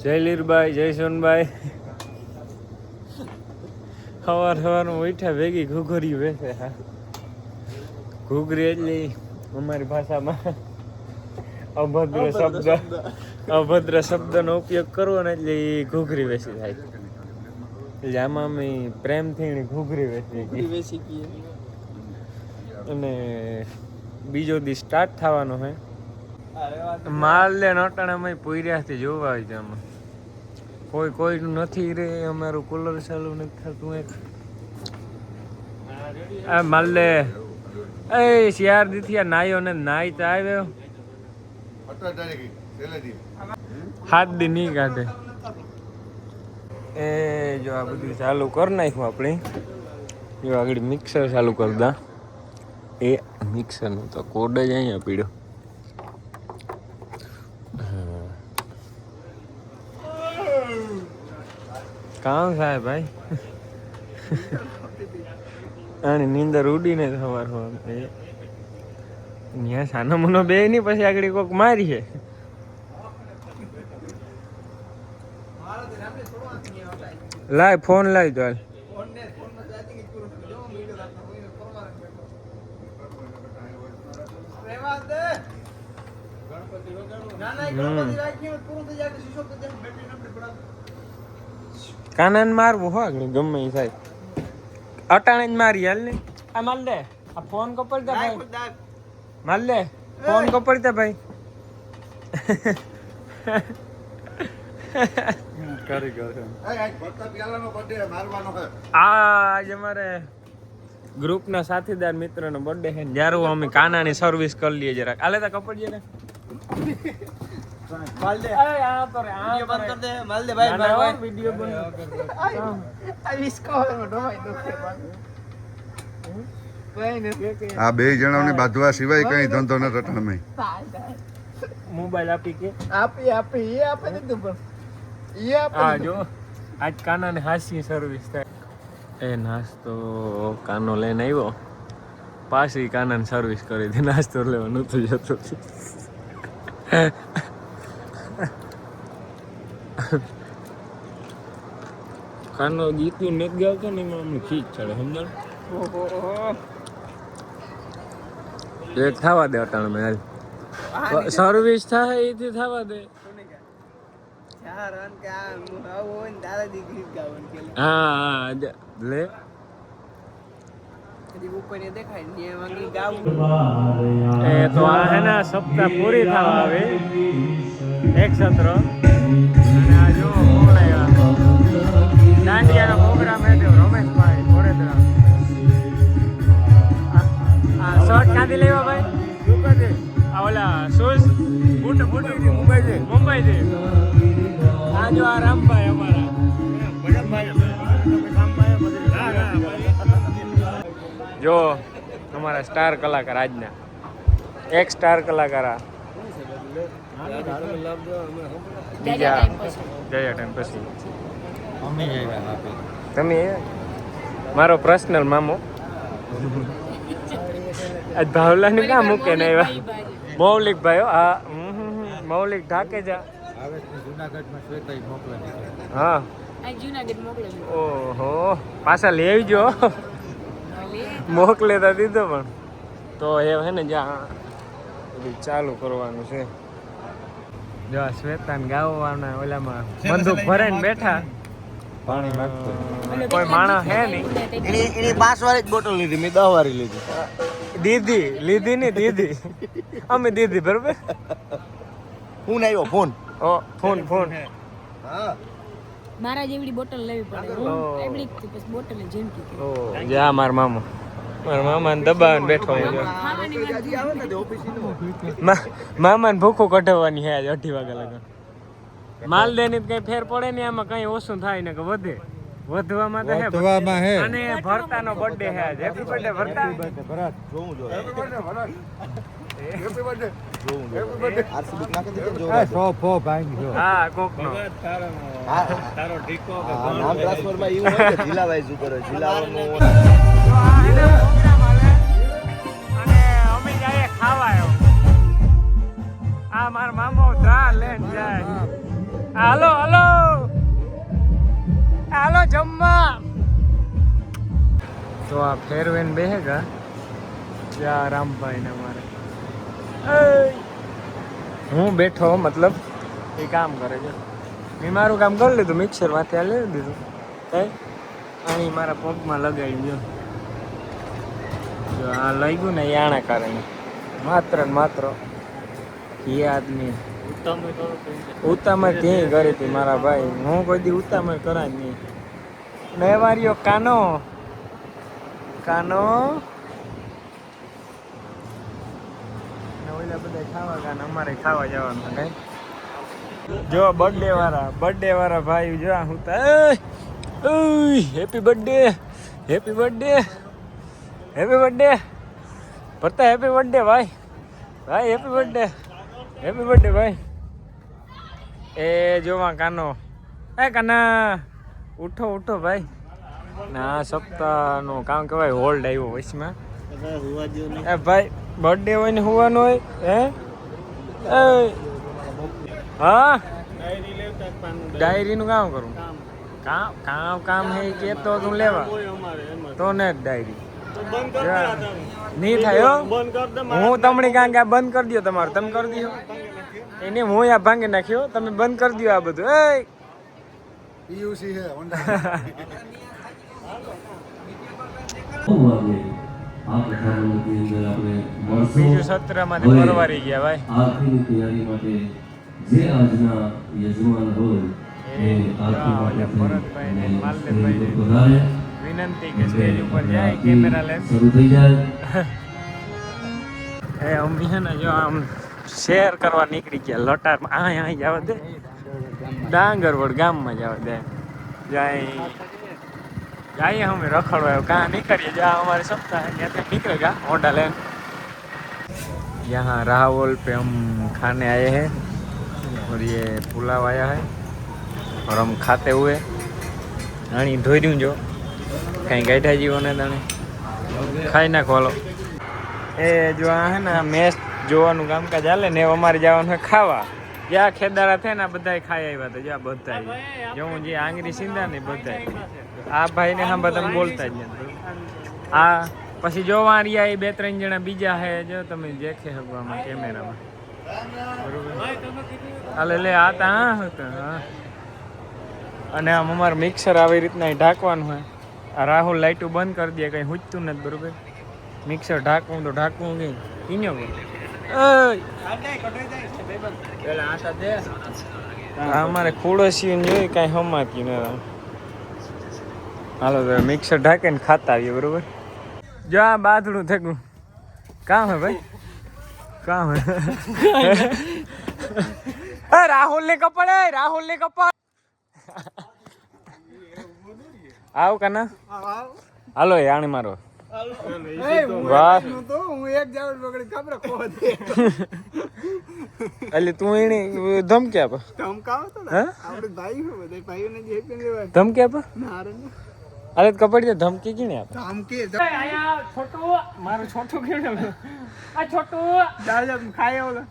જય લીરબાઈ, જય સોનબાઈ. સવારમાં ઉઠ્યા ભેગી ઘૂઘરી બેસે. હા, ઘૂઘરી એટલે અમારી ભાષામાં અભદ્ર શબ્દનો ઉપયોગ કરવો ને એટલે એ ઘૂઘરી વેચી થાય. એટલે આમાં અમે પ્રેમથી ઘૂઘરી વેચી ગઈ. અને બીજો દી સ્ટાર્ટ થવાનો હે. માલ લે નટાણામાં પૂર્યાથી જોવા આવી છે. આમાં કોઈનું નથી રે. અમારું કુલર ચાલુ નથી થતું. એક આ માલ લે એ શિયાર દીથી નાયો ને નાઈ તો આવ્યો 7 દી નહીં કાઢે. એ જો આ બધું ચાલુ કરી નાખ્યું આપણે. જો આગળ મિક્સર ચાલુ કરતા. એ મિક્સરનો તો કોડ જ અહીંયા પીડ્યો. કામ થાય ભાઈ. આની નીંદર ઉડીને સવાર ત્યાં સાનો મુનો બે નહીં. પછી આગળ કોક મારી છે. લાય ફોન લાવી તો હાલ. કાનાને મારવું હો આગળ ગમે એ થાય. અટાણે જ મારી હાલ ને. આ માલ દે. આ ફોન કપડતા ભાઈ. માલ દે ફોન કપડતા ભાઈ. આજે અમારે ગ્રુપના સાથીદાર મિત્રનો બર્થડે છે. જ્યારે અમે કાનાની સર્વિસ કરી લઈએ જરાક. આલે તા કપડ જે ને આ બે જણાને બાંધવા સિવાય કઈ ધંધો ન રટણ. મોબાઈલ આપી કે આપી એ આપે દીધું પણ હા જો આજ કાનાને હાસી સર્વિસ થાય. એ નાસ્તો કાનો લઈને આવ્યો. પાછી કાનાને સર્વિસ કરી હતી. નાસ્તો લેવા નહોતું જતો. કાનો ગીતું નથી ગાવતો ને એમાં અમને ખીચ ચડે. સમજણ એક થવા દે અટાણે મેં સર્વિસ થાય એથી થવા દે. હા લે એ તો આ હે ને સપ્તાહ પૂરી થવા આવે એક સત્ર. અને આ જો દાંડિયાનો પ્રોગ્રામ હે રમેશભાઈ વડોદરા. આ શર્ટ ક્યાંથી લેવા ભાઈ? આ ઓલા શૂઝ મુંબઈ થી. આ જો આ રામભાઈ અમારા જો અમારા સ્ટાર કલાકાર આજના એક સ્ટાર કલાકાર આ બીજા જયા ટાઈમ પછી તમે મારો પર્સનલ મામો આજ ભાવલાની ક્યાં મૂકે ને આવ્યા મૌલિક ભાઈઓ. હા મૌલિક ઢાકેજા. હા ઓહો પાછા લઈ આવજો. મોકલે તો દીધો પણ તો એ હે ને જ્યાં બધું ચાલુ કરવાનું છે. જો શ્વેતાન ગાવાના ઓલામાં બંદૂક ભરાઈને બેઠા. પાણી માંગતો કોઈ માણસ હે નહીં. એની 5 વાળી જ બોટલ લીધી. મેં 10 વાળી લીધી. લીધી ને દીધી અમે દીધી બરોબર. ફોન આવ્યો ફોન. ફોન હા મારા જેવડી બોટલ લેવી પડે. એવડી પછી બોટલ ઝીણકી. ઓ જા મારા મામાને દબાવીને બેઠો. મામાને ભૂખું કઢાવવાની હે આજે 8 વાગ્યા લગન. માલ દેની કઈ ફેર પડે ને આમાં કઈ ઓછું થાય ને કે વધે. વધવામાં તો હે અને ભરતાનો બર્થડે હે આજે. હેપી બર્થડે ભરતા. જોવું જો હેપી બર્થડે ભરત. હેપી બર્થડે જોવું જો આરસીબી નાખી દીધો જો. હા કોકનો તારો ઢીકો કે નામ ટ્રાન્સફર માં એવું હોય કે જિલ્લાવાઇઝ ઉપર જિલ્લાનો અને અમે જાય ખાવા આવ્યો. આ મારા મામો ધ્રા લેન જાય. હાલો હાલો હાલો જમવા. તો આ ફેરવેન બેહેગા જ્યાં રામભાઈ ને અમારે હું બેઠો મતલબ એ કામ કરે છે. મેં મારું કામ કરી લીધું, મિક્સર માંથી આ લઈ દીધું કઈ અહીં મારા પગમાં લગાવી જો આ લઈ ગયું ને એ આના કારણે માત્ર ને માત્ર એ આદમી ઉતામળ ક્યાંય કરી હતી મારા ભાઈ. હું કોઈ દી ઉતામળ કરાય નહીં. નહેવારીઓ કાનો કાનો ઓલા બધા ખાવા કાન અમારે ખાવા જવાનું કઈ. જો બર્થડે વાળા ભાઈ જો હું happy birthday happy birthday happy birthday ભરતા હેપી બર્થડે ભાઈ ભાઈ હેપી બર્થડે ભાઈ. એ જોવા કાનો એ કાના ઉઠો ઉઠો ભાઈ. ના સપ્તાહનું કામ કહેવાય હોલ્ડ આવ્યો વચમાં. એ ભાઈ બર્થડે હોય ને હોવાનું હોય હે હા ડાયરીનું કામ કરું કામ હે કે તો તું લેવા તો ને જ ડાયરી નહીં થાય હું તમને કાં કે બંધ કરી દો તમારું તમે કરી દો એને હું આ ભાંગી નાખ્યો તમે બંધ કરી દો આ બધું. બીજું સત્રમાંથી પરવારી ગયા ભાઈ. આખરી તૈયારી માટે જે આજના યજમાન હોય વિનંતી કે સ્ટેજ ઉપર જાય કેમેરા લે શરૂ થઈ જાય. એ અમે છે ને જો આમ શેર કરવા નીકળી ગયા લટારમાં અહીં જવા દે ડાંગરવડ ગામમાં જવા દે જાય અમે રખડવા कहाँ निकलिए जहाँ हमारे सप्ताह है यहाँ से निकलेगा होंडा लेन. यहाँ राहुल पे हम खाने आए हैं और ये पुलाव आया है और हम खाते हुए आनी धोई दूँ जो कहीं गैठा जीवो ने तने खाई ना खोलो ए जो है ना मैच જોવાનું કામકાજ હાલે ને અમારે જવાનું હોય ખાવા. જ્યાં ખેદારા થાય ને બધાય ખાઈ આવ્યા હતા જ્યાં બધાય જો હું જે આંગળી સીંધા ને બધાય આ ભાઈ ને હા તમે બોલતા જ નથી. આ પછી જોવા રહ્યા એ 2-3 જણા બીજા હે જો તમે દેખે હગવામાં કેમેરામાં બરોબર હાલે લે આ તા હા. અને આમ અમારું મિક્સર આવી રીતના ઢાંકવાનું હોય. આ રાહુલ લાઈટું બંધ કરી દે કંઈ હુંચતું નથી બરોબર. મિક્સર ઢાંકવું તો ઢાંકવું નહીં ઈનો અમારે ખોડોશી જોઈ કઈ હમાતી ન. હાલો તો મિક્સર ઢાંકે ને ખાતા આવીએ બરોબર. જો આ બાથડું થયું કામ હે ભાઈ કામ હે. રાહુલ ને કપડ આવ કાના હાલો આણે મારો એટલે તું એને ધમકી આપ ધમકી આપ અરે કપડી ધમકી કેને આપ છોટું મારું છોટું કેને આ છોટું ખાય ઓલો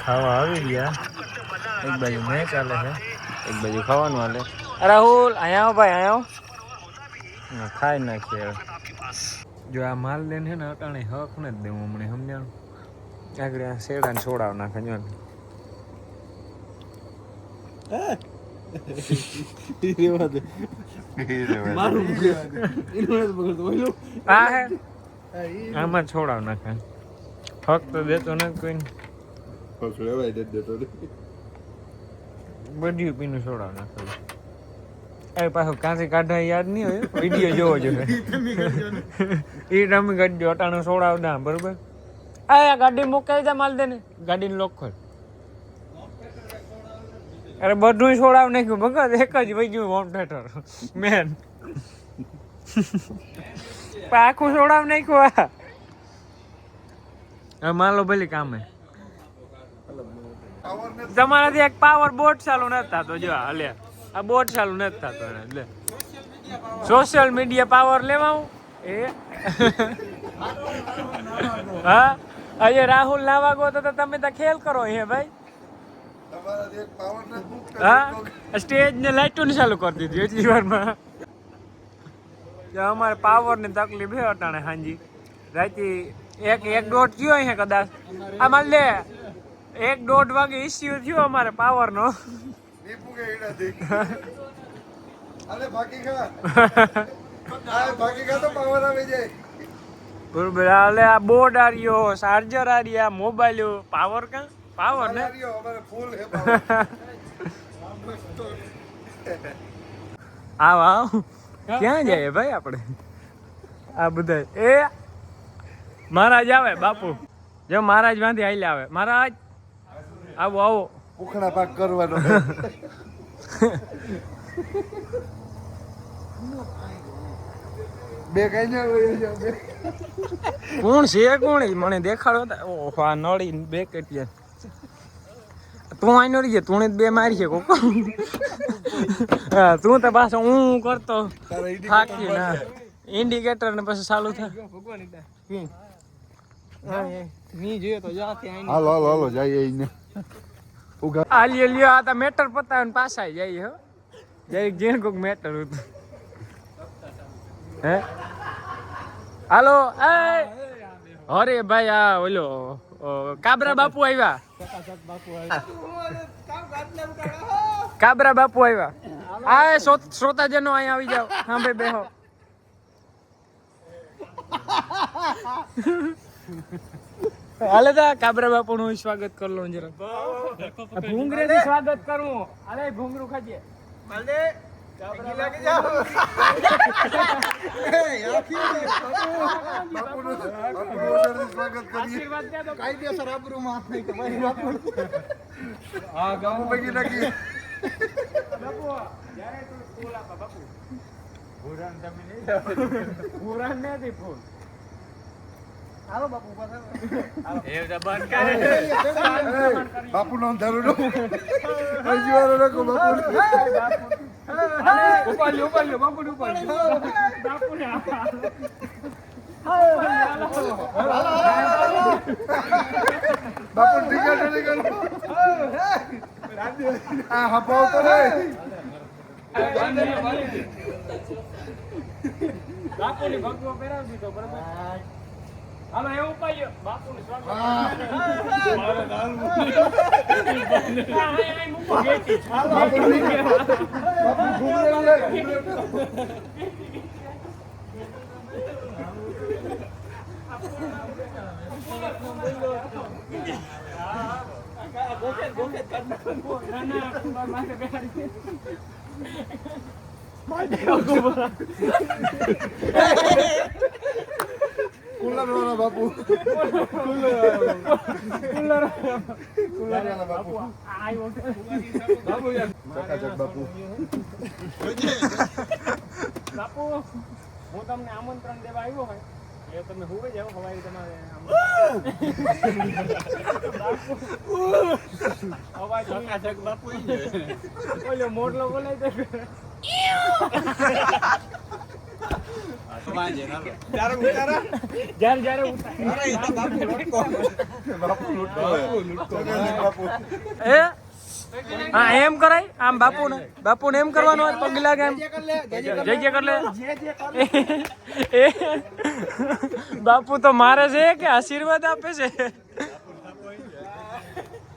ખાવા આવી ગયા. એક બાજુ મેચ ચાલે છે એક બાજુ ખાવાનું હાલે. રાહુલ અહીંયા આવો ભાઈ અહીંયા ખાઈ નાખીએ. જો આ માલ લઈને છે ને અટાણે હક ને જ દેવું હમણાં સમજાણું આગળ આ શેડા ને છોડાવ નાખે જો હા હે આમાં છોડાવ નાખે હક તો દેતો નથી કોઈ બધું પીનું છોડાવ નાખે. એ પાછો કાંથી કાઢા યાદ નહીં હોય વિડીયો જોવો જોઈએ એ તમે કાઢજો અટાણું છોડાવ દા બરોબર. આ ગાડી મુકાઈ દે માલ દે ને ગાડીને લોક ખોલ. અરે બધું છોડાવ નાખ્યું ભગત એક જ વહી ગયું હોમ થિયેટર મેન આખું છોડાવ નાખ્યું. આ માલો ભલે કામે તમારાથી એક પાવર બોટ ચાલુ નથી થતો જો હાલે આ બોટ ચાલુ નથી થતો લે સોશિયલ મીડિયા પાવર લેવા આવું એ હા આજે રાહુલ નાવા ગો તો તમે તો ખેલ કરો હે ભાઈ તમારા એક પાવર ને બુક હા સ્ટેજ ને લાઈટો ને ચાલુ કરી દીધી એટલી વારમાં અમારે પાવર ની તકલીફ હે અટાણે હાંજી રાતી એક દોઢ થયો હે કદાચ આ માલ લે 1-1.5 વાગે ઇસ્યુ થયો અમારે પાવર નો દીપુ કે ઈડા દેખ અલે બાકી ખા આ બાકી ખા તો પાવર આવી જાય બરોબર હાલે આ બોર્ડ આ રહ્યો ચાર્જર આ રહ્યા મોબાઈલ પાવર કા પાવર ને અમારે ફૂલ હે પાવર આવ આવ ક્યાં જાય ભાઈ આપણે આ બધા એ મહારાજ આવે બાપુ જો મહારાજ વાંધી હાલ્યા આવે મહારાજ આવો આવો ઉખડા પાક કરવાનો બે કઈ ના હોય બે કોણ છે કોણ મને દેખાડો ઓહો આ નળી બે કટિયા તું આઈ નડી છે તું બે મારી છે કોક હા તું તો પાછો હું કરતો થાકી ના ઇન્ડિકેટર ને પછી ચાલુ થાય હાલો હાલો હાલો જાય એને આલિયો લ્યો આ તો મેટર પતાવે પાછા જાય હો જઈ જેન કોક મેટર હતું હે હાલો એ અરે ભાઈ આ ઓલો કાબરા બાપુ આવ્યા કાબરા બાપુ આવ્યા આ શ્રોતાજનો અહીંયા આવી જાવ હા ભાઈ બેહો હાલે તા કાબરા બાપુ નું સ્વાગત કર લો જરા ભૂંગરે થી સ્વાગત કરવું અરે ભૂંગરું ખાજે માલદે લાગી જાવ સ્વાગત કરીએ આશીર્વાદ દે તો કાયદેસર આબરૂ માફ નહીં તમારી બાપુ હા ગામુ પગી નાખી બાપુ જ્યારે તું સ્કૂલ આપા બાપુ પુરાણ તમે નહીં જાવ પુરાણ નથી ફૂલ હાલો બાપુ પાછા એ તો બંધ કરે બાપુ નો અંધારું નો હજી વાર રાખો બાપુ ઉપાડ્યો બાપુ ઉપાડ્યો બાપુ ને બાપુ ટીકા આ હપાવ તો રે બાપુ ની ભગવો પહેરાવી દીધો બરાબર હાલો એ ઉપાડ્યો બાપુ ને સ્વાગત કુલર વાળા બાપુ બાપુ હું તમને આમંત્રણ દેવા આવ્યો હોય એ તમે હુવે જાવ હવાઈ તમારે અવાજ ચકાચક બાપુ ઓલો મોટલો બોલાય તો જ્યારે એ હા એમ કરાય આમ બાપુ ને એમ કરવાનું હોય પગ લાગે એમ જય કર લે બાપુ તો મારે છે કે આશીર્વાદ આપે છે